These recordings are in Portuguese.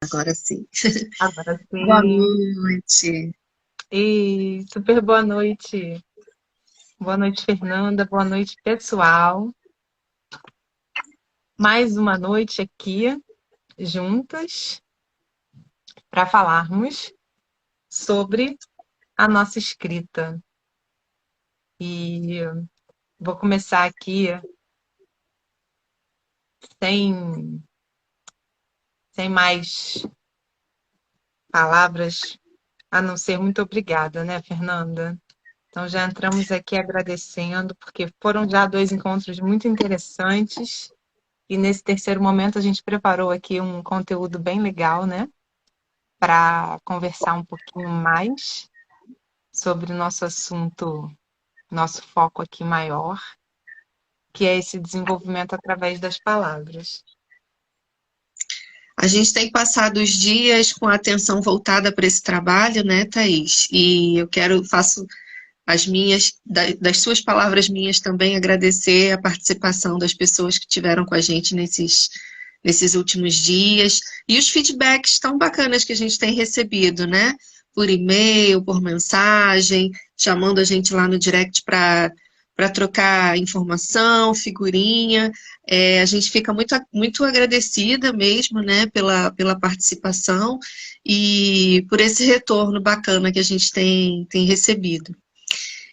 Agora sim. Agora Boa sim. noite. E super boa noite. Boa noite, Fernanda. Boa noite, pessoal. Mais uma noite aqui juntas para falarmos sobre a nossa escrita. E vou começar aqui sem, sem mais palavras, a não ser muito obrigada, né, Fernanda? Então já entramos aqui agradecendo, porque foram já dois encontros muito interessantes. E nesse terceiro momento a gente preparou aqui um conteúdo bem legal, né? Para conversar um pouquinho mais sobre o nosso assunto, nosso foco aqui maior, que é esse desenvolvimento através das palavras. A gente tem passado os dias com a atenção voltada para esse trabalho, né, Thaís? E faço das suas palavras minhas também, agradecer a participação das pessoas que tiveram com a gente nesses últimos dias e os feedbacks tão bacanas que a gente tem recebido, né? Por e-mail, por mensagem, chamando a gente lá no direct para trocar informação, figurinha. A gente fica muito agradecida mesmo, né, pela participação e por esse retorno bacana que a gente tem recebido.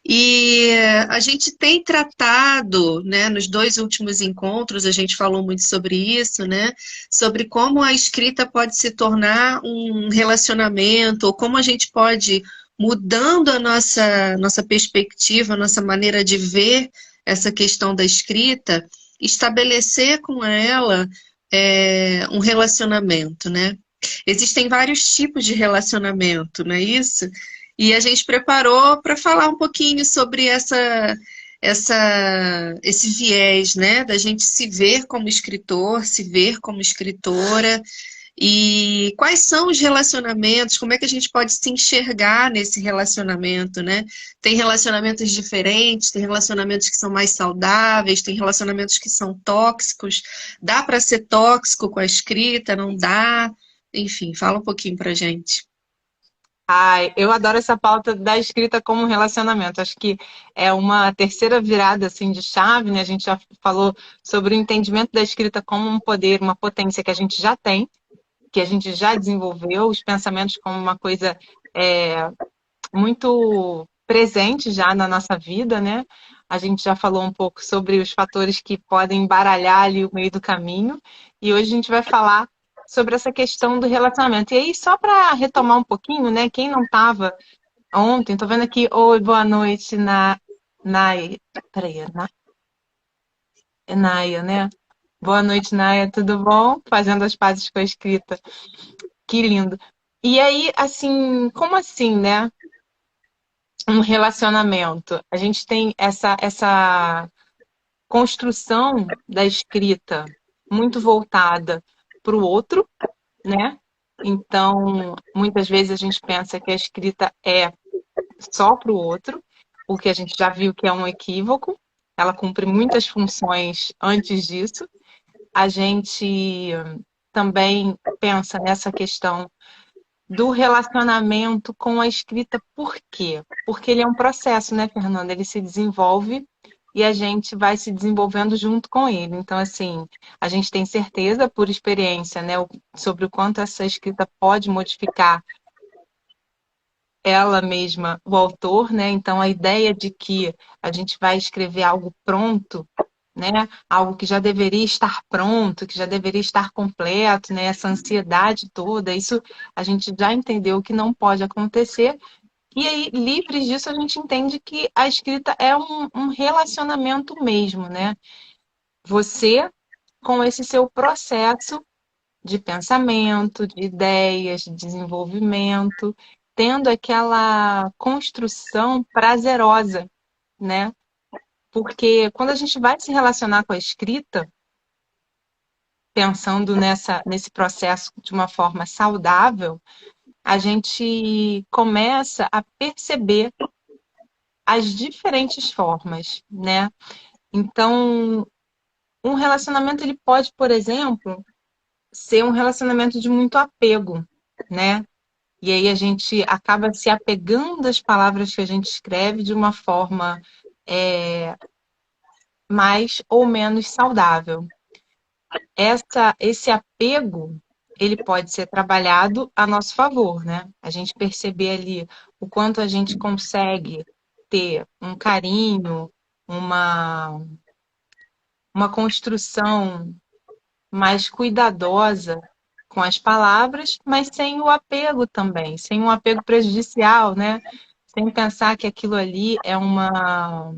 E a gente tem tratado, né, nos dois últimos encontros, a gente falou muito sobre isso, né, sobre como a escrita pode se tornar um relacionamento, ou como a gente pode, mudando a nossa perspectiva, a nossa maneira de ver essa questão da escrita, estabelecer com ela um relacionamento, né? Existem vários tipos de relacionamento, não é isso? E a gente preparou para falar um pouquinho sobre esse viés, né? Da gente se ver como escritor, se ver como escritora, e quais são os relacionamentos, como é que a gente pode se enxergar nesse relacionamento, né? Tem relacionamentos diferentes, tem relacionamentos que são mais saudáveis, tem relacionamentos que são tóxicos. Dá para ser tóxico com a escrita, não dá? Enfim, fala um pouquinho pra gente. Ai, eu adoro essa pauta da escrita como relacionamento. Acho que é uma terceira virada assim de chave, né? A gente já falou sobre o entendimento da escrita como um poder, uma potência que a gente já tem, que a gente já desenvolveu, os pensamentos como uma coisa é, muito presente já na nossa vida, né? A gente já falou um pouco sobre os fatores que podem embaralhar ali o meio do caminho, e hoje a gente vai falar sobre essa questão do relacionamento. E aí, só para retomar um pouquinho, né? Quem não estava ontem, tô vendo aqui, oi, boa noite, Naya. Peraí, Naya, né? Boa noite, Naya, tudo bom? Fazendo as pazes com a escrita. Que lindo. E aí, assim, como assim, né? Um relacionamento. A gente tem essa construção da escrita muito voltada para o outro, né? Então, muitas vezes a gente pensa que a escrita é só para o outro, o que a gente já viu que é um equívoco. Ela cumpre muitas funções antes disso. A gente também pensa nessa questão do relacionamento com a escrita. Por quê? Porque ele é um processo, né, Fernanda? Ele se desenvolve e a gente vai se desenvolvendo junto com ele. Então, assim, a gente tem certeza, por experiência, né, sobre o quanto essa escrita pode modificar ela mesma, o autor, né? Então, a ideia de que a gente vai escrever algo pronto, né? Algo que já deveria estar pronto, que já deveria estar completo, né? Essa ansiedade toda, isso a gente já entendeu que não pode acontecer. E aí, livres disso, a gente entende que a escrita é um relacionamento mesmo, né? Você com esse seu processo de pensamento, de ideias, de desenvolvimento, tendo aquela construção prazerosa, né? Porque quando a gente vai se relacionar com a escrita, pensando nesse processo de uma forma saudável, a gente começa a perceber as diferentes formas, né? Então, um relacionamento ele pode, por exemplo, ser um relacionamento de muito apego, né? E aí a gente acaba se apegando às palavras que a gente escreve de uma forma mais ou menos saudável. Esse apego, ele pode ser trabalhado a nosso favor, né? A gente perceber ali o quanto a gente consegue ter um carinho, uma, uma construção mais cuidadosa com as palavras, mas sem o apego também, sem um apego prejudicial, né? Sem pensar que aquilo ali é uma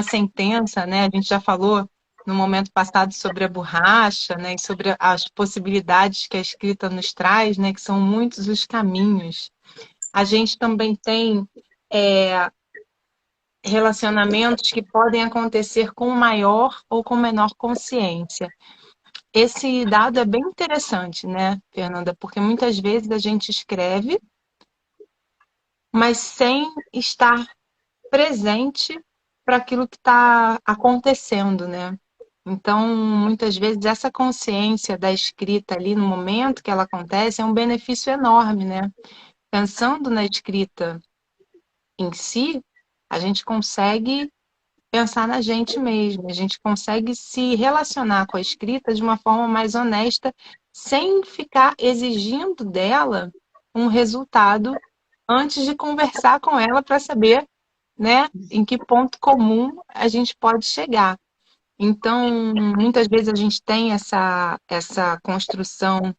sentença, né? A gente já falou no momento passado sobre a borracha, né? E sobre as possibilidades que a escrita nos traz, né? Que são muitos os caminhos. A gente também tem relacionamentos que podem acontecer com maior ou com menor consciência. Esse dado é bem interessante, né, Fernanda? Porque muitas vezes a gente escreve, mas sem estar presente para aquilo que está acontecendo, né? Então, muitas vezes, essa consciência da escrita ali no momento que ela acontece é um benefício enorme, né? Pensando na escrita em si, a gente consegue pensar na gente mesmo, a gente consegue se relacionar com a escrita de uma forma mais honesta, sem ficar exigindo dela um resultado antes de conversar com ela para saber, né, em que ponto comum a gente pode chegar. Então, muitas vezes a gente tem essa construção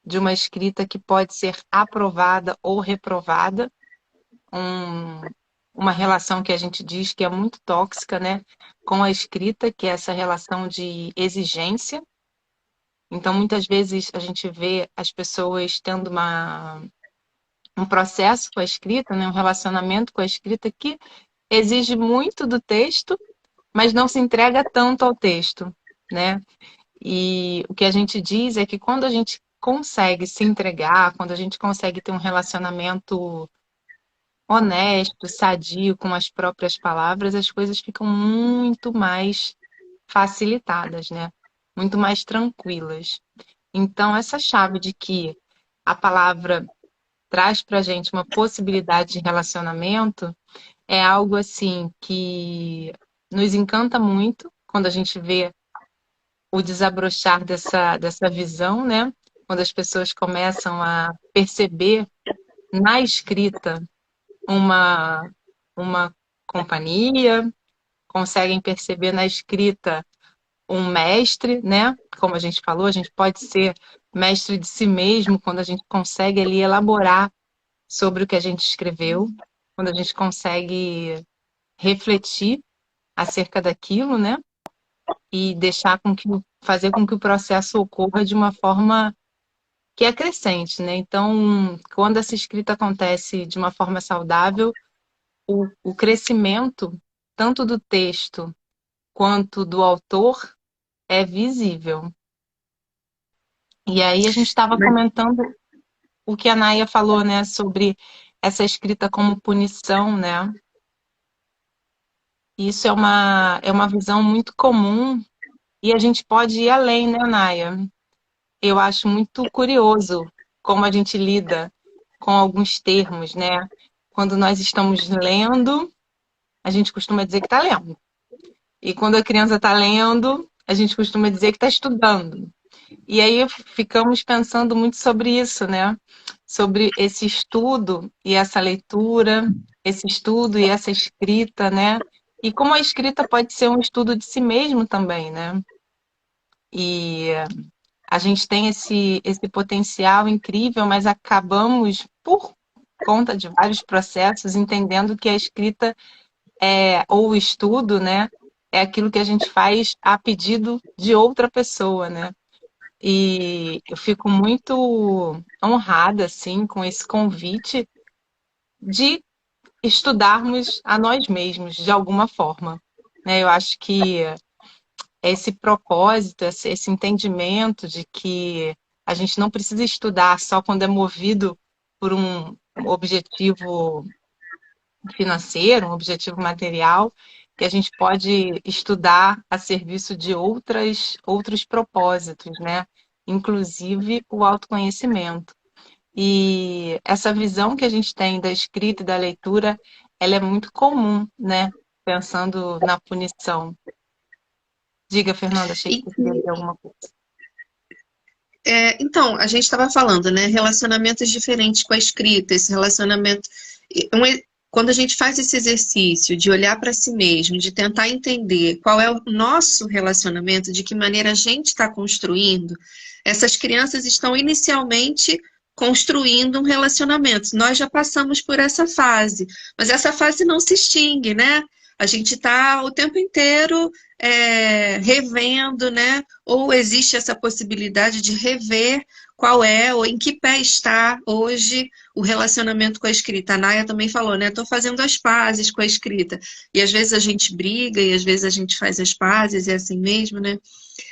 de uma escrita que pode ser aprovada ou reprovada, um, uma relação que a gente diz que é muito tóxica, né, com a escrita, que é essa relação de exigência. Então, muitas vezes a gente vê as pessoas tendo um processo com a escrita, né, um relacionamento com a escrita que exige muito do texto, mas não se entrega tanto ao texto, né? E o que a gente diz é que quando a gente consegue se entregar, quando a gente consegue ter um relacionamento honesto, sadio com as próprias palavras, as coisas ficam muito mais facilitadas, né? Muito mais tranquilas. Então, essa chave de que a palavra traz para a gente uma possibilidade de relacionamento é algo assim que nos encanta muito quando a gente vê o desabrochar dessa visão, né? Quando as pessoas começam a perceber na escrita uma, uma companhia, conseguem perceber na escrita um mestre, né? Como a gente falou, a gente pode ser mestre de si mesmo quando a gente consegue ali elaborar sobre o que a gente escreveu, quando a gente consegue refletir acerca daquilo, né? E fazer com que o processo ocorra de uma forma que é crescente, né? Então, quando essa escrita acontece de uma forma saudável, o crescimento, tanto do texto quanto do autor, é visível. E aí a gente estava comentando o que a Naya falou, né, sobre essa escrita como punição, né? Isso é uma visão muito comum e a gente pode ir além, né, Naya? Eu acho muito curioso como a gente lida com alguns termos, né? Quando nós estamos lendo, a gente costuma dizer que está lendo. E quando a criança está lendo, a gente costuma dizer que está estudando. E aí ficamos pensando muito sobre isso, né? Sobre esse estudo e essa leitura, esse estudo e essa escrita, né? E como a escrita pode ser um estudo de si mesmo também, né? E a gente tem esse potencial incrível, mas acabamos, por conta de vários processos, entendendo que a escrita ou o estudo, né, é aquilo que a gente faz a pedido de outra pessoa, né? E eu fico muito honrada, assim, com esse convite de estudarmos a nós mesmos, de alguma forma, né? Eu acho que esse propósito, esse entendimento de que a gente não precisa estudar só quando é movido por um objetivo financeiro, um objetivo material, que a gente pode estudar a serviço de outros propósitos, né? inclusive o autoconhecimento. E essa visão que a gente tem da escrita e da leitura, ela é muito comum, né? Pensando na punição. Diga, Fernanda, achei que E, você queria dizer alguma coisa. então, a gente estava falando, né? Relacionamentos diferentes com a escrita, esse relacionamento. Quando a gente faz esse exercício de olhar para si mesmo, de tentar entender qual é o nosso relacionamento, de que maneira a gente está construindo, essas crianças estão inicialmente construindo um relacionamento. Nós já passamos por essa fase, mas essa fase não se extingue, né? A gente está o tempo inteiro revendo, né? Ou existe essa possibilidade de rever qual é ou em que pé está hoje o relacionamento com a escrita. A Naya também falou, né? Estou fazendo as pazes com a escrita. E às vezes a gente briga e às vezes a gente faz as pazes, é assim mesmo, né?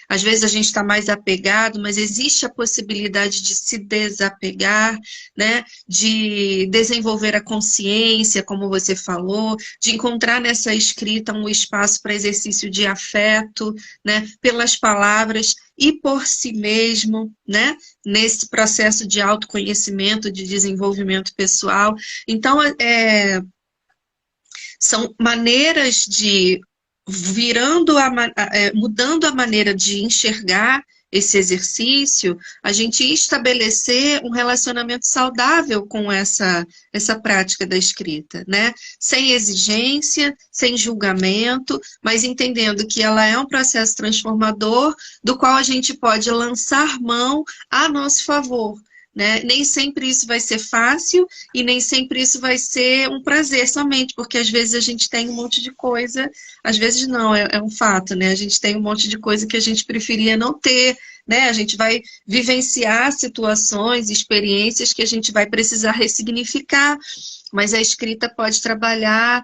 Às vezes a gente está mais apegado, mas existe a possibilidade de se desapegar, né? De desenvolver a consciência, como você falou, de encontrar nessa escrita um espaço para exercício de afeto, né? Pelas palavras e por si mesmo, né? Nesse processo de autoconhecimento, de desenvolvimento pessoal. Então, são maneiras de mudando a maneira de enxergar esse exercício, a gente estabelecer um relacionamento saudável com essa prática da escrita, né? Sem exigência, sem julgamento, mas entendendo que ela é um processo transformador do qual a gente pode lançar mão a nosso favor. Né? Nem sempre isso vai ser fácil e nem sempre isso vai ser um prazer somente, porque às vezes a gente tem um monte de coisa, às vezes não, é um fato, né? A gente tem um monte de coisa que a gente preferia não ter, né? A gente vai vivenciar situações, experiências que a gente vai precisar ressignificar, mas a escrita pode trabalhar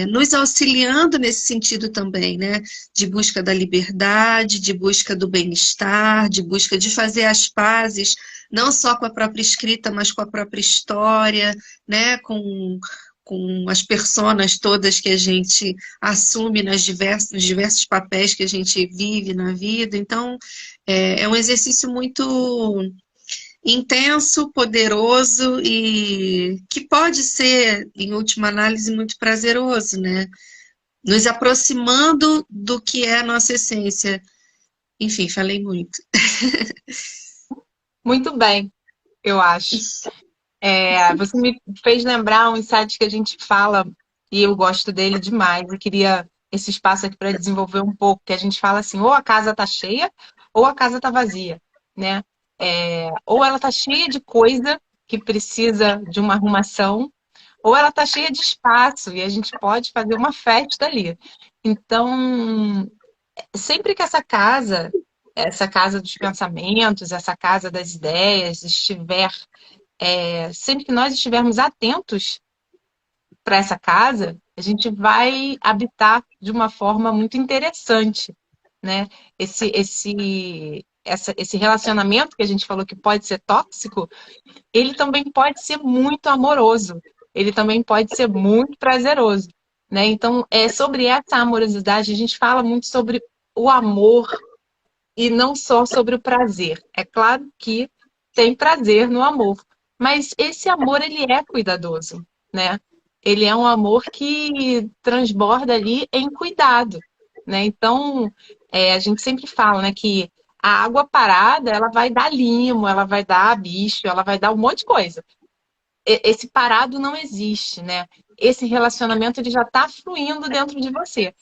nos auxiliando nesse sentido também, né? De busca da liberdade, de busca do bem-estar, de busca de fazer as pazes não só com a própria escrita, mas com a própria história, né? Com as personas todas que a gente assume nos diversos papéis que a gente vive na vida. Então, é um exercício muito intenso, poderoso e que pode ser, em última análise, muito prazeroso, né? Nos aproximando do que é a nossa essência. Enfim, falei muito. Muito bem, eu acho. Você me fez lembrar um insight que a gente fala, e eu gosto dele demais. Eu queria esse espaço aqui para desenvolver um pouco, que a gente fala assim, ou a casa está cheia, ou a casa está vazia, né? Ou ela está cheia de coisa que precisa de uma arrumação, ou ela está cheia de espaço e a gente pode fazer uma festa ali. Então, sempre que essa casa dos pensamentos, essa casa das ideias, estiver sempre que nós estivermos atentos para essa casa, a gente vai habitar de uma forma muito interessante, né? Esse relacionamento que a gente falou que pode ser tóxico, ele também pode ser muito amoroso, ele também pode ser muito prazeroso, né? Então, sobre essa amorosidade, a gente fala muito sobre o amor e não só sobre o prazer. É claro que tem prazer no amor, mas esse amor, ele é cuidadoso, né? Ele é um amor que transborda ali em cuidado, né? Então, a gente sempre fala, né, que a água parada, ela vai dar limo, ela vai dar bicho, ela vai dar um monte de coisa. Esse parado não existe, né? Esse relacionamento, ele já está fluindo dentro de você.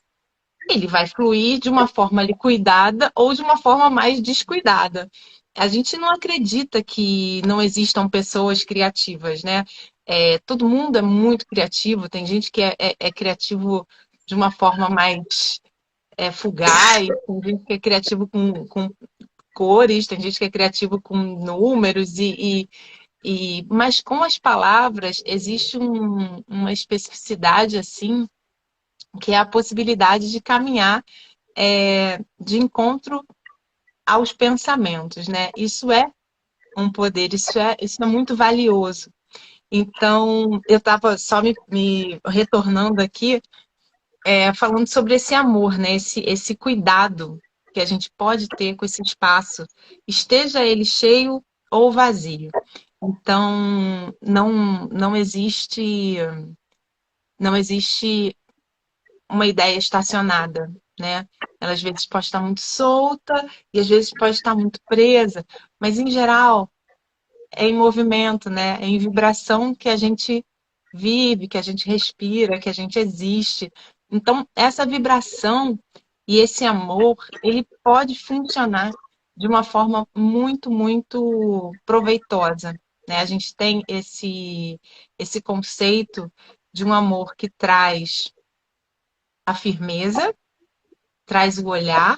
Ele vai fluir de uma forma ali cuidada ou de uma forma mais descuidada. A gente não acredita que não existam pessoas criativas, né? Todo mundo é muito criativo, tem gente que é criativo de uma forma mais fugaz, tem gente que é criativo com cores, tem gente que é criativo com números, mas com as palavras existe uma especificidade assim, que é a possibilidade de caminhar de encontro aos pensamentos, né? Isso é um poder, isso é muito valioso. Então, eu estava só me retornando aqui, falando sobre esse amor, né? Esse cuidado que a gente pode ter com esse espaço, esteja ele cheio ou vazio. Então, não existe uma ideia estacionada, né? Ela às vezes pode estar muito solta e às vezes pode estar muito presa, mas em geral é em movimento, né? É em vibração que a gente vive, que a gente respira, que a gente existe. Então, essa vibração e esse amor, ele pode funcionar de uma forma muito, muito proveitosa, né? A gente tem esse conceito de um amor que traz a firmeza, traz o olhar,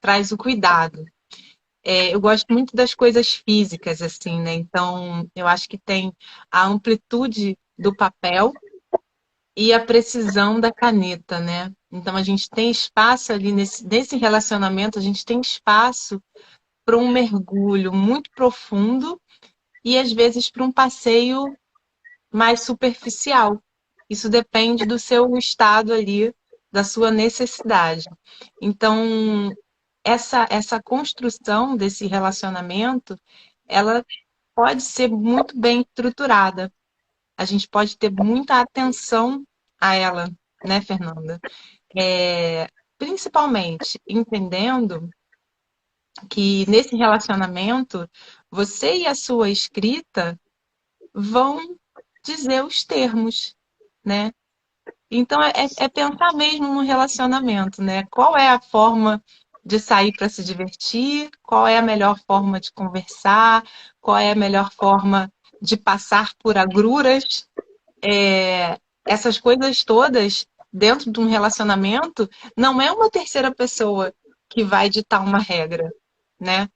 traz o cuidado. Eu gosto muito das coisas físicas, assim, né? Então, eu acho que tem a amplitude do papel e a precisão da caneta, né? Então, a gente tem espaço ali nesse relacionamento, a gente tem espaço para um mergulho muito profundo e, às vezes, para um passeio mais superficial. Isso depende do seu estado ali, da sua necessidade. Então, essa construção desse relacionamento, ela pode ser muito bem estruturada. A gente pode ter muita atenção a ela, né, Fernanda? Principalmente entendendo que nesse relacionamento, você e a sua escrita vão dizer os termos, né? Então, é pensar mesmo no relacionamento, né? Qual é a forma de sair para se divertir? Qual é a melhor forma de conversar? Qual é a melhor forma de passar por agruras? Essas coisas todas dentro de um relacionamento não é uma terceira pessoa que vai ditar uma regra, né?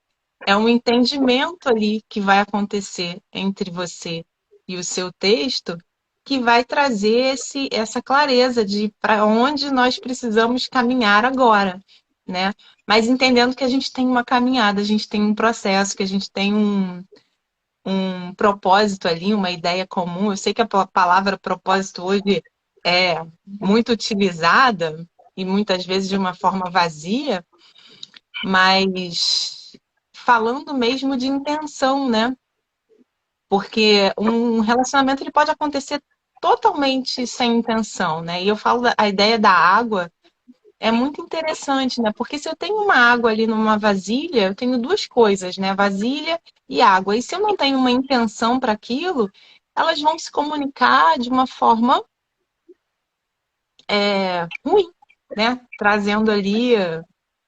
É um entendimento ali que vai acontecer entre você e o seu texto que vai trazer essa clareza de para onde nós precisamos caminhar agora, né? Mas entendendo que a gente tem uma caminhada, a gente tem um processo, que a gente tem um propósito ali, uma ideia comum. Eu sei que a palavra propósito hoje é muito utilizada e muitas vezes de uma forma vazia, mas falando mesmo de intenção, né? Porque um relacionamento ele pode acontecer totalmente sem intenção, né? E eu falo a ideia da água é muito interessante, né? Porque se eu tenho uma água ali numa vasilha, eu tenho duas coisas, né? Vasilha e água. E se eu não tenho uma intenção para aquilo, elas vão se comunicar de uma forma ruim, né? Trazendo ali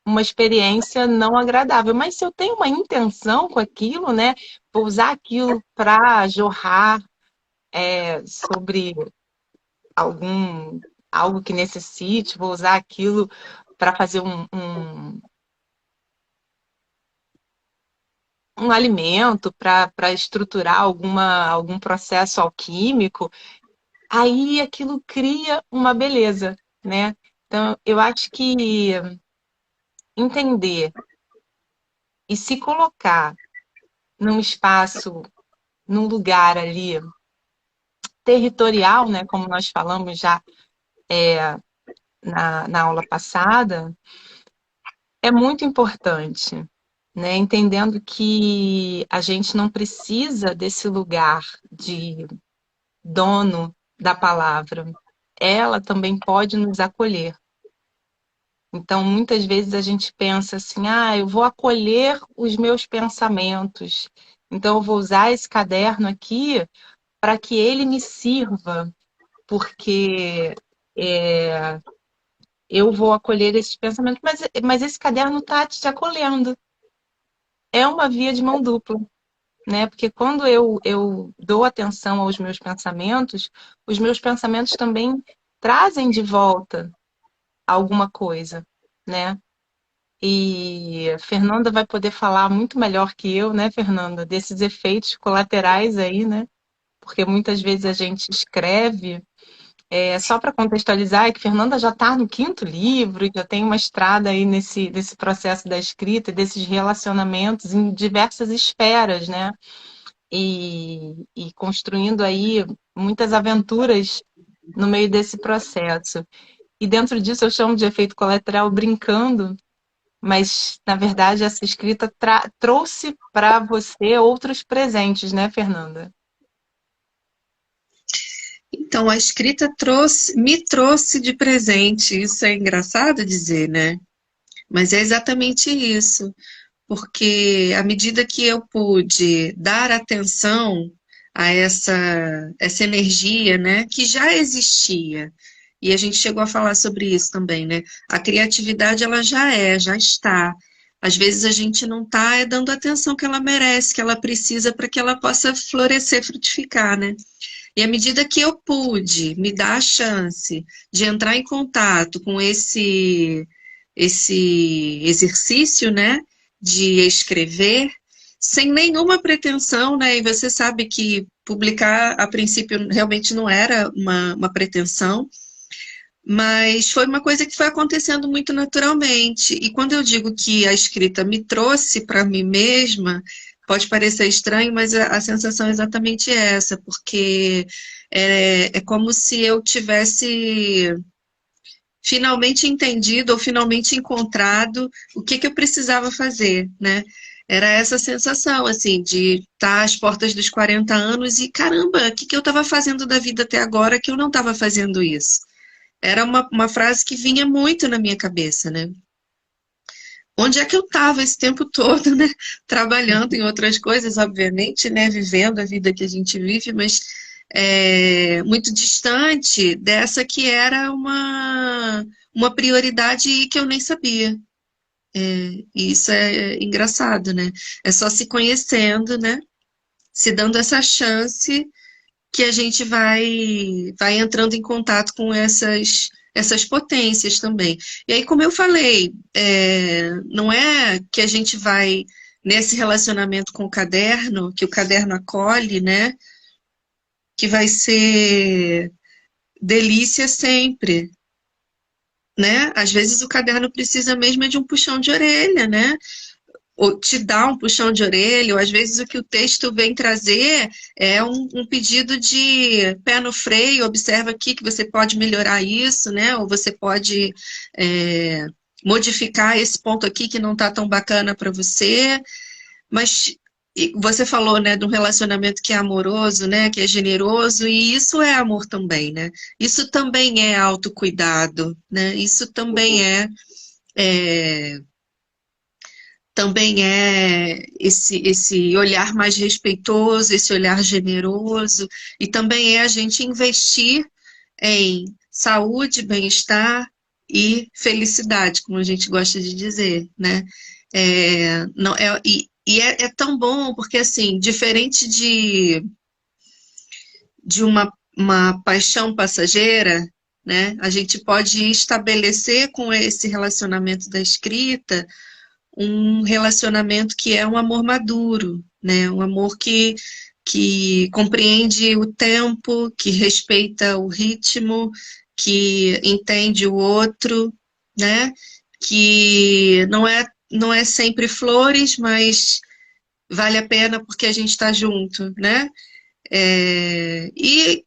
uma experiência não agradável. Mas se eu tenho uma intenção com aquilo, né? Vou usar aquilo para jorrar sobre algo que necessite, vou usar aquilo para fazer um alimento, para estruturar algum processo alquímico, aí aquilo cria uma beleza, né? Então, eu acho que entender e se colocar num espaço, num lugar ali territorial, né, como nós falamos já na aula passada, é muito importante, né? Entendendo que a gente não precisa desse lugar de dono da palavra. Ela também pode nos acolher. Então, muitas vezes a gente pensa assim: ah, eu vou acolher os meus pensamentos. Então, eu vou usar esse caderno aqui para que ele me sirva, porque eu vou acolher esses pensamentos, mas esse caderno está te acolhendo. É uma via de mão dupla, né? Porque quando eu dou atenção aos meus pensamentos, os meus pensamentos também trazem de volta alguma coisa, né? E a Fernanda vai poder falar muito melhor que eu, né, Fernanda, desses efeitos colaterais aí, né? Porque muitas vezes a gente escreve. Só para contextualizar, é que Fernanda já está no quinto livro, já tem uma estrada aí nesse processo da escrita, desses relacionamentos em diversas esferas, né? E construindo aí muitas aventuras no meio desse processo. E dentro disso eu chamo de efeito colateral brincando, mas na verdade essa escrita trouxe para você outros presentes, né, Fernanda? Então, a escrita me trouxe de presente, isso é engraçado dizer, né? Mas é exatamente isso, porque à medida que eu pude dar atenção a essa energia, né, que já existia, e a gente chegou a falar sobre isso também, né? A criatividade, ela já está. Às vezes a gente não está dando a atenção que ela merece, que ela precisa para que ela possa florescer, frutificar, né? E à medida que eu pude me dar a chance de entrar em contato com esse exercício, né, de escrever, sem nenhuma pretensão, né, e você sabe que publicar, a princípio, realmente não era uma pretensão, mas foi uma coisa que foi acontecendo muito naturalmente. E quando eu digo que a escrita me trouxe para mim mesma, pode parecer estranho, mas a sensação é exatamente essa, porque é como se eu tivesse finalmente entendido ou finalmente encontrado o que eu precisava fazer, né? Era essa sensação, assim, de estar às portas dos 40 anos e, caramba, o que eu estava fazendo da vida até agora que eu não estava fazendo isso? Era uma frase que vinha muito na minha cabeça, né? Onde é que eu estava esse tempo todo, né? Trabalhando em outras coisas, obviamente, né? Vivendo a vida que a gente vive, mas muito distante dessa que era uma prioridade e que eu nem sabia. E isso é engraçado, né? É só se conhecendo, né? Se dando essa chance que a gente vai entrando em contato com essas potências também. E aí, como eu falei, não é que a gente vai nesse relacionamento com o caderno, que o caderno acolhe, né? Que vai ser delícia sempre, né? Às vezes o caderno precisa mesmo é de um puxão de orelha, né? Ou te dá um puxão de orelha, ou às vezes o que o texto vem trazer é um pedido de pé no freio, observa aqui que você pode melhorar isso, né? Ou você pode modificar esse ponto aqui que não está tão bacana para você. Mas você falou, né, de um relacionamento que é amoroso, né, que é generoso, e isso é amor também, né? Isso também é autocuidado, né? Isso é também é esse olhar mais respeitoso, esse olhar generoso, e também é a gente investir em saúde, bem-estar e felicidade, como a gente gosta de dizer, né? Não, é tão bom, porque assim, diferente de uma paixão passageira, né? A gente pode estabelecer com esse relacionamento da escrita um relacionamento que é um amor maduro, né? Um amor que compreende o tempo, que respeita o ritmo, que entende o outro, né? Que não é sempre flores, mas vale a pena porque a gente está junto, né? E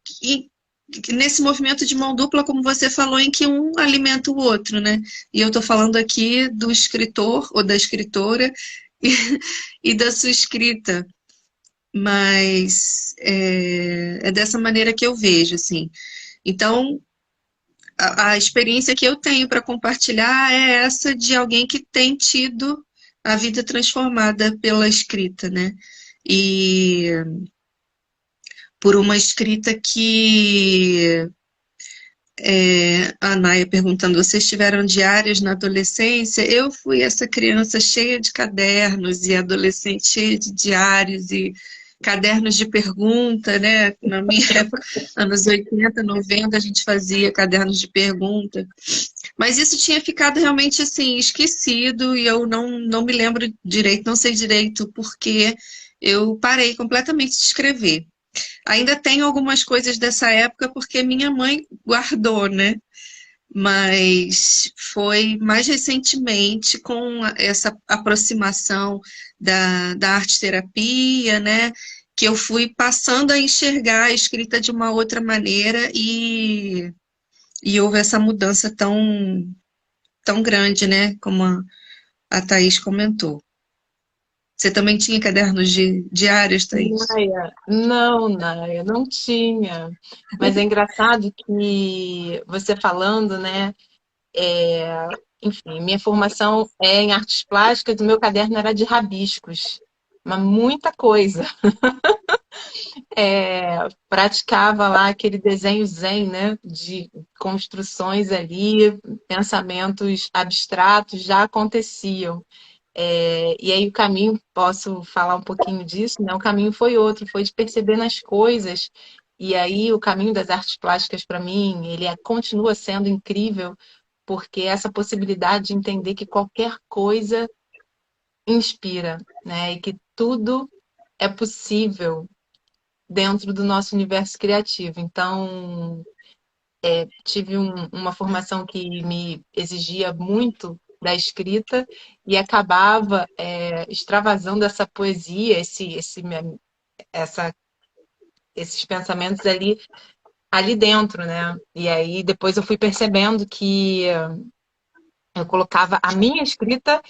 nesse movimento de mão dupla, como você falou, em que um alimenta o outro, né? E eu estou falando aqui do escritor ou da escritora e, e da sua escrita, mas é dessa maneira que eu vejo, assim. Então, a experiência que eu tenho para compartilhar é essa de alguém que tem tido a vida transformada pela escrita, né? E por uma escrita que a Naya perguntando, vocês tiveram diários na adolescência? Eu fui essa criança cheia de cadernos e adolescente cheia de diários e cadernos de pergunta, né? Na minha época, anos 80, 90, a gente fazia cadernos de pergunta. Mas isso tinha ficado realmente assim, esquecido e eu não me lembro direito, não sei direito porque eu parei completamente de escrever. Ainda tenho algumas coisas dessa época porque minha mãe guardou, né? Mas foi mais recentemente com essa aproximação da arte-terapia, né? Que eu fui passando a enxergar a escrita de uma outra maneira e houve essa mudança tão grande, né? a Thaís comentou. Você também tinha cadernos diários, Thaís? Naya, não tinha. Mas é engraçado que você falando, né? Enfim, minha formação é em artes plásticas, o meu caderno era de rabiscos, mas muita coisa. Praticava lá aquele desenho zen, né? De construções ali, pensamentos abstratos já aconteciam. E aí o caminho, posso falar um pouquinho disso, né? O caminho foi outro, foi de perceber nas coisas. E aí o caminho das artes plásticas para mim, continua sendo incrível, porque essa possibilidade de entender que qualquer coisa inspira, né? E que tudo é possível dentro do nosso universo criativo. Então, tive uma formação que me exigia muito da escrita e acabava extravasando essa poesia, essa, esses pensamentos ali dentro, né? E aí depois eu fui percebendo que eu colocava a minha escrita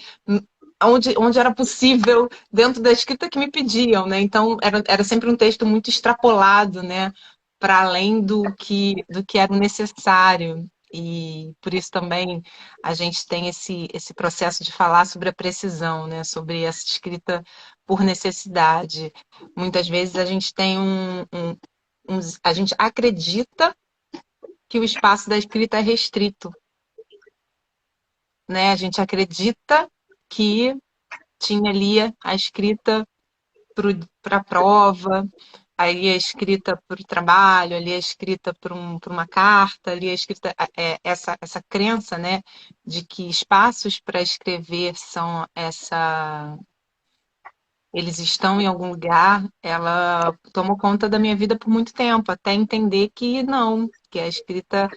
onde era possível, dentro da escrita que me pediam, né? Então, era sempre um texto muito extrapolado, né? Para além do que era necessário. E por isso também a gente tem esse processo de falar sobre a precisão, né? Sobre essa escrita por necessidade. Muitas vezes a gente tem a gente acredita que o espaço da escrita é restrito, né? A gente acredita que tinha ali a escrita para a prova, ali a escrita para o trabalho, ali a escrita para uma carta, ali a escrita essa crença, né, de que espaços para escrever são eles estão em algum lugar, ela tomou conta da minha vida por muito tempo, até entender que não, que a escrita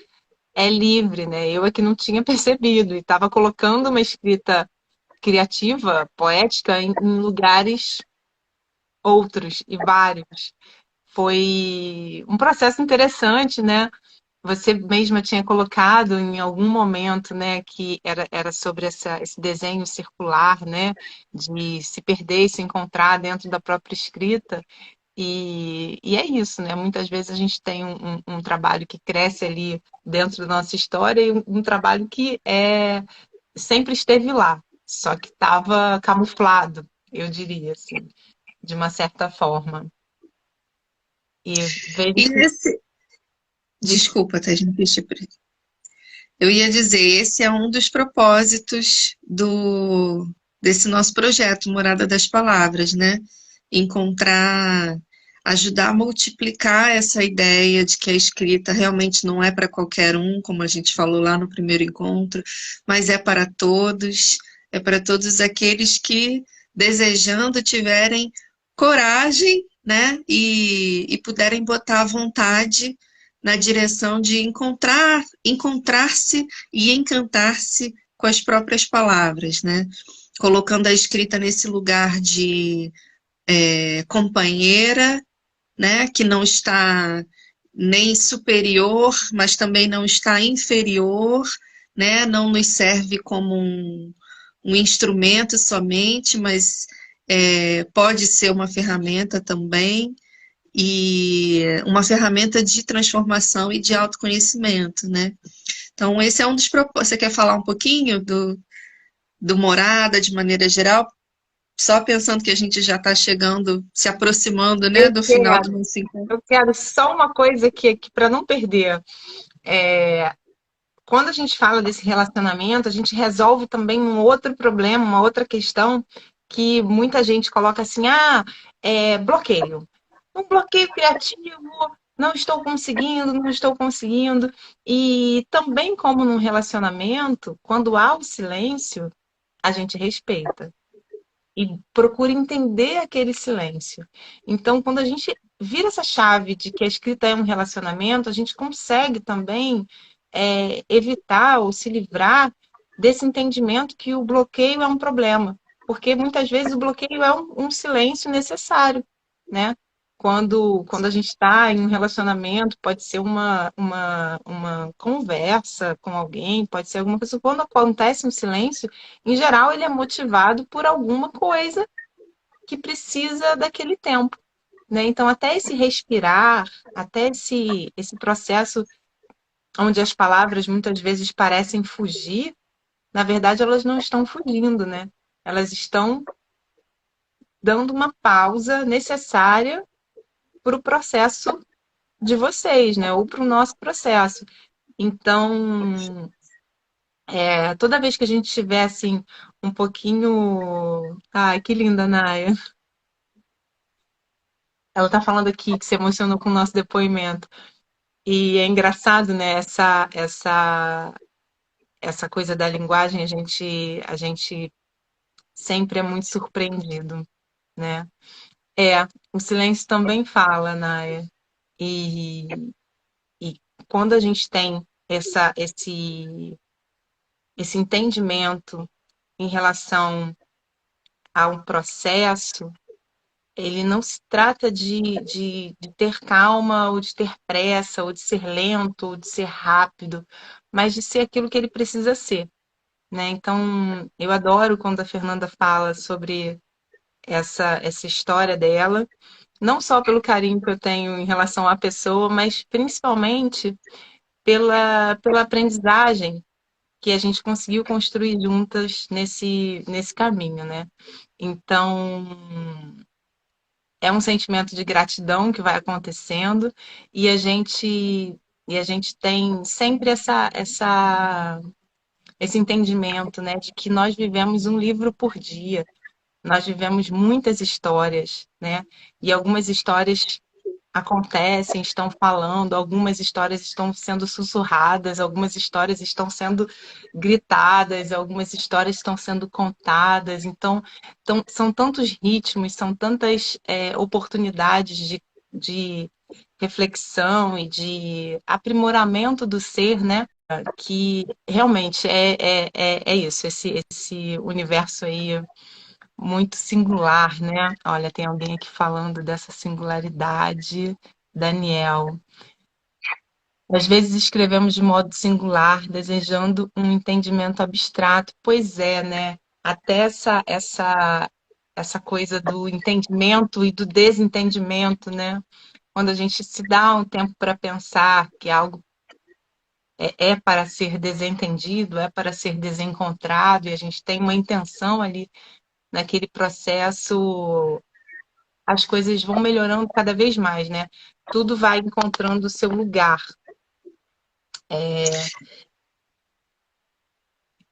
é livre, né? Eu é que não tinha percebido e estava colocando uma escrita criativa, poética, em lugares outros e vários. Foi um processo interessante, né? Você mesma tinha colocado em algum momento, né, que era sobre esse desenho circular, né, de se perder e se encontrar dentro da própria escrita. E é isso, né? Muitas vezes a gente tem um trabalho que cresce ali dentro da nossa história e um trabalho que sempre esteve lá, só que estava camuflado, eu diria, assim, de uma certa forma. E vejo E que. esse... Desculpa, Thaís, não quis te... Eu ia dizer, esse é um dos propósitos desse nosso projeto, Morada das Palavras, né? Encontrar, ajudar a multiplicar essa ideia de que a escrita realmente não é para qualquer um, como a gente falou lá no primeiro encontro, mas é para todos aqueles que, desejando, tiverem coragem, né? E puderem botar a vontade na direção de encontrar-se e encantar-se com as próprias palavras, né? Colocando a escrita nesse lugar de companheira, né? Que não está nem superior, mas também não está inferior, né? Não nos serve como um instrumento somente, mas pode ser uma ferramenta também, e uma ferramenta de transformação e de autoconhecimento, né? Então, esse é um dos propósitos. Você quer falar um pouquinho do Morada, de maneira geral? Só pensando que a gente já está chegando, se aproximando, né, Eu do final do quero, nosso encontro. eu quero só uma coisa que para não perder. Quando a gente fala desse relacionamento, a gente resolve também um outro problema, uma outra questão que muita gente coloca assim, bloqueio. Um bloqueio criativo, não estou conseguindo, não estou conseguindo. E também como num relacionamento, quando há o silêncio, a gente respeita e procura entender aquele silêncio. Então, quando a gente vira essa chave de que a escrita é um relacionamento, a gente consegue também evitar ou se livrar desse entendimento que o bloqueio é um problema. Porque muitas vezes o bloqueio é um silêncio necessário, né? quando a gente está em um relacionamento, pode ser uma conversa com alguém, pode ser alguma coisa. Quando acontece um silêncio, em geral, ele é motivado por alguma coisa que precisa daquele tempo, né? Então, até esse respirar, até esse processo onde as palavras muitas vezes parecem fugir, na verdade, elas não estão fugindo, né? Elas estão dando uma pausa necessária para o processo de vocês, né? Ou para o nosso processo. Então, toda vez que a gente tiver assim um pouquinho. Ai, que linda, Naya. Ela tá falando aqui que se emocionou com o nosso depoimento. E é engraçado, né? Essa coisa da linguagem, a gente sempre é muito surpreendido, né? O silêncio também fala, Naya. E, e quando a gente tem esse entendimento em relação a um processo, ele não se trata de ter calma, ou de ter pressa, ou de ser lento, ou de ser rápido, mas de ser aquilo que ele precisa ser, né? Então, eu adoro quando a Fernanda fala sobre essa história dela, não só pelo carinho que eu tenho em relação à pessoa, mas principalmente pela aprendizagem que a gente conseguiu construir juntas nesse caminho, né? Então, é um sentimento de gratidão que vai acontecendo e a gente tem sempre esse entendimento, né, de que nós vivemos um livro por dia. Nós vivemos muitas histórias, né? E algumas histórias acontecem, estão falando, algumas histórias estão sendo sussurradas, algumas histórias estão sendo gritadas, algumas histórias estão sendo contadas. Então são tantos ritmos, são tantas oportunidades de reflexão e de aprimoramento do ser, né? Que realmente é isso, esse universo aí muito singular, né? Olha, tem alguém aqui falando dessa singularidade. Daniel. Às vezes escrevemos de modo singular, desejando um entendimento abstrato. Pois é, né? Até essa coisa do entendimento e do desentendimento, né? Quando a gente se dá um tempo para pensar que algo é para ser desentendido, é para ser desencontrado, e a gente tem uma intenção ali naquele processo, as coisas vão melhorando cada vez mais, né? Tudo vai encontrando o seu lugar.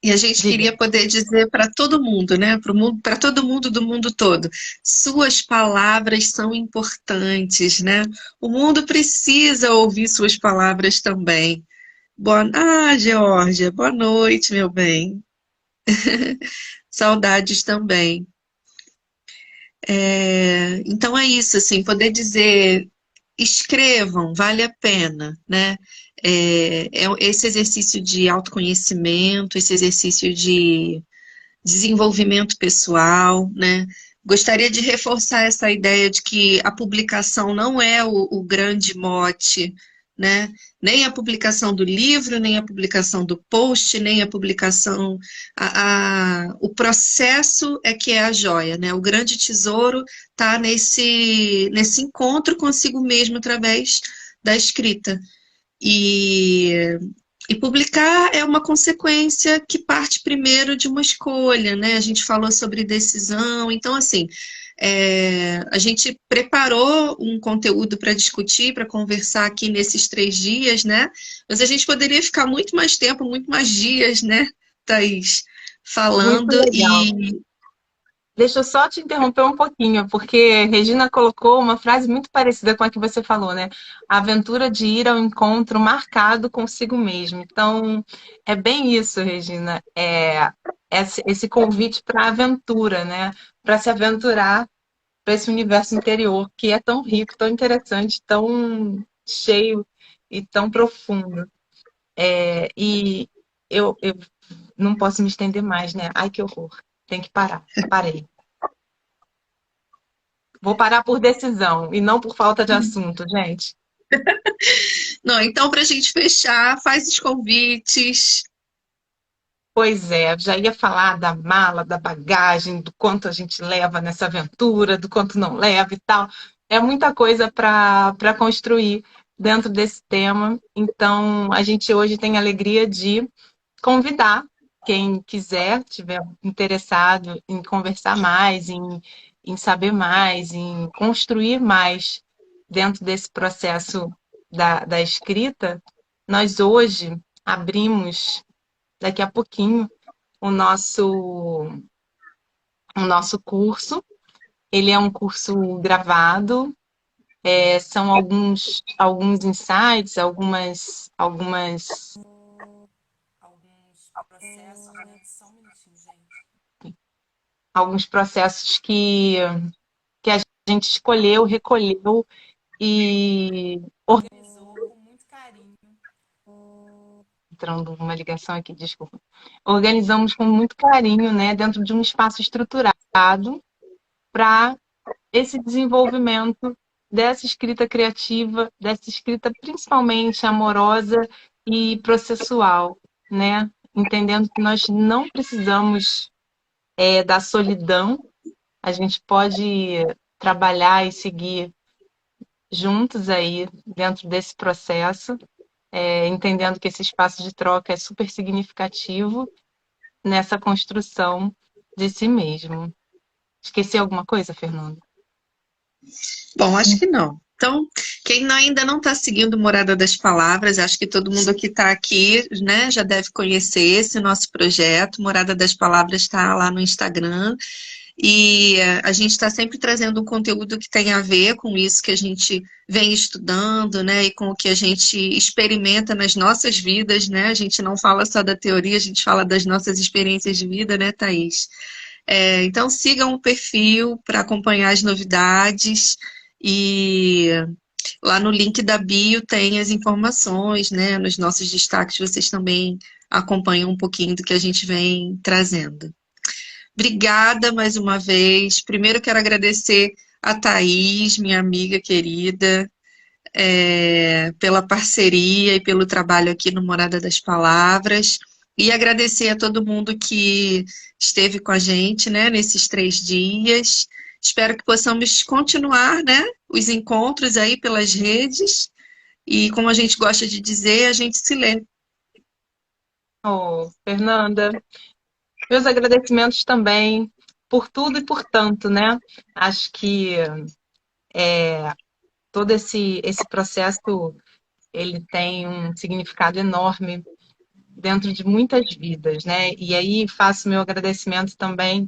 E a gente Diga. queria poder dizer para todo mundo, né? Para todo mundo do mundo todo, suas palavras são importantes, né? O mundo precisa ouvir suas palavras também. Geórgia, boa noite, meu bem. Saudades também. Então é isso, assim, poder dizer, escrevam, vale a pena, né? Esse exercício de autoconhecimento, esse exercício de desenvolvimento pessoal, né? Gostaria de reforçar essa ideia de que a publicação não é o grande mote, né? Nem a publicação do livro, nem a publicação do post, nem a publicação. O processo é que é a joia, né? O grande tesouro está nesse encontro consigo mesmo através da escrita. E publicar é uma consequência que parte primeiro de uma escolha, né? A gente falou sobre decisão, então, assim, a gente preparou um conteúdo para discutir, para conversar aqui nesses 3 dias, né? Mas a gente poderia ficar muito mais tempo, muito mais dias, né, Thaís, Muito falando legal. Deixa eu só te interromper um pouquinho, porque Regina colocou uma frase muito parecida com a que você falou, né? A aventura de ir ao encontro marcado consigo mesmo. Então, é bem isso, Regina. Esse convite para a aventura, né? Para se aventurar para esse universo interior que é tão rico, tão interessante, tão cheio e tão profundo. E eu não posso me estender mais, né? Ai, que horror. Tem que parar. Parei. Vou parar por decisão e não por falta de assunto, gente. Não, então, para a gente fechar, faz os convites. Pois é, já ia falar da mala, da bagagem, do quanto a gente leva nessa aventura, do quanto não leva e tal. É muita coisa para construir dentro desse tema. Então, a gente hoje tem a alegria de convidar quem quiser, tiver interessado em conversar mais, em saber mais, em construir mais dentro desse processo da escrita. Nós hoje abrimos daqui a pouquinho o nosso curso. Ele é um curso gravado, são alguns insights, alguns processos, né? Só um minutinho, gente. Alguns processos que a gente escolheu, recolheu e organizou com muito carinho. Entrando uma ligação aqui, desculpa. Organizamos com muito carinho, né, dentro de um espaço estruturado para esse desenvolvimento dessa escrita criativa, dessa escrita principalmente amorosa e processual, né? Entendendo que nós não precisamos da solidão, a gente pode trabalhar e seguir juntos aí dentro desse processo, entendendo que esse espaço de troca é super significativo nessa construção de si mesmo. Esqueci alguma coisa, Fernanda? Bom, acho que não. Então, quem ainda não está seguindo Morada das Palavras, acho que todo mundo que está aqui, né, já deve conhecer esse nosso projeto. Morada das Palavras está lá no Instagram. E a gente está sempre trazendo um conteúdo que tem a ver com isso que a gente vem estudando, né, e com o que a gente experimenta nas nossas vidas, né? A gente não fala só da teoria, a gente fala das nossas experiências de vida, né, Thaís? Então sigam o perfil para acompanhar as novidades e lá no link da bio tem as informações, né? Nos nossos destaques vocês também acompanham um pouquinho do que a gente vem trazendo. Obrigada mais uma vez. Primeiro quero agradecer a Thaís, minha amiga querida, pela parceria e pelo trabalho aqui no Morada das Palavras. E agradecer a todo mundo que esteve com a gente, né, nesses 3 dias. Espero que possamos continuar, né, os encontros aí pelas redes. E como a gente gosta de dizer, a gente se lê. Oh, Fernanda, meus agradecimentos também por tudo e por tanto, né? Acho que todo esse processo ele tem um significado enorme dentro de muitas vidas, né? E aí faço meu agradecimento também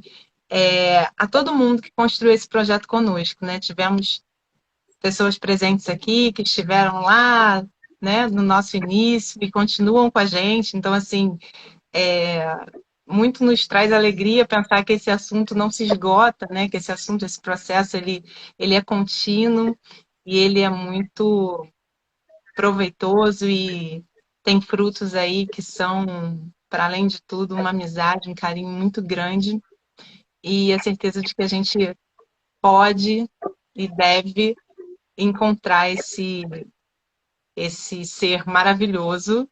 a todo mundo que construiu esse projeto conosco, né? Tivemos pessoas presentes aqui que estiveram lá, né, no nosso início e continuam com a gente. Então, assim, muito nos traz alegria pensar que esse assunto não se esgota, né? Que esse assunto, esse processo, ele é contínuo e ele é muito proveitoso e tem frutos aí que são, para além de tudo, uma amizade, um carinho muito grande e a certeza de que a gente pode e deve encontrar esse ser maravilhoso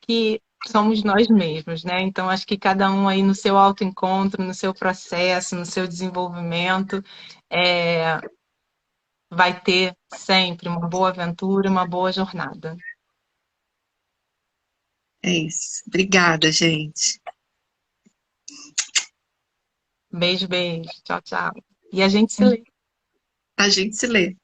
que somos nós mesmos, né? Então, acho que cada um aí no seu autoencontro, no seu processo, no seu desenvolvimento, vai ter sempre uma boa aventura, uma boa jornada. É isso. Obrigada, gente. Beijo, beijo. Tchau, tchau. E a gente se lê. A gente se lê.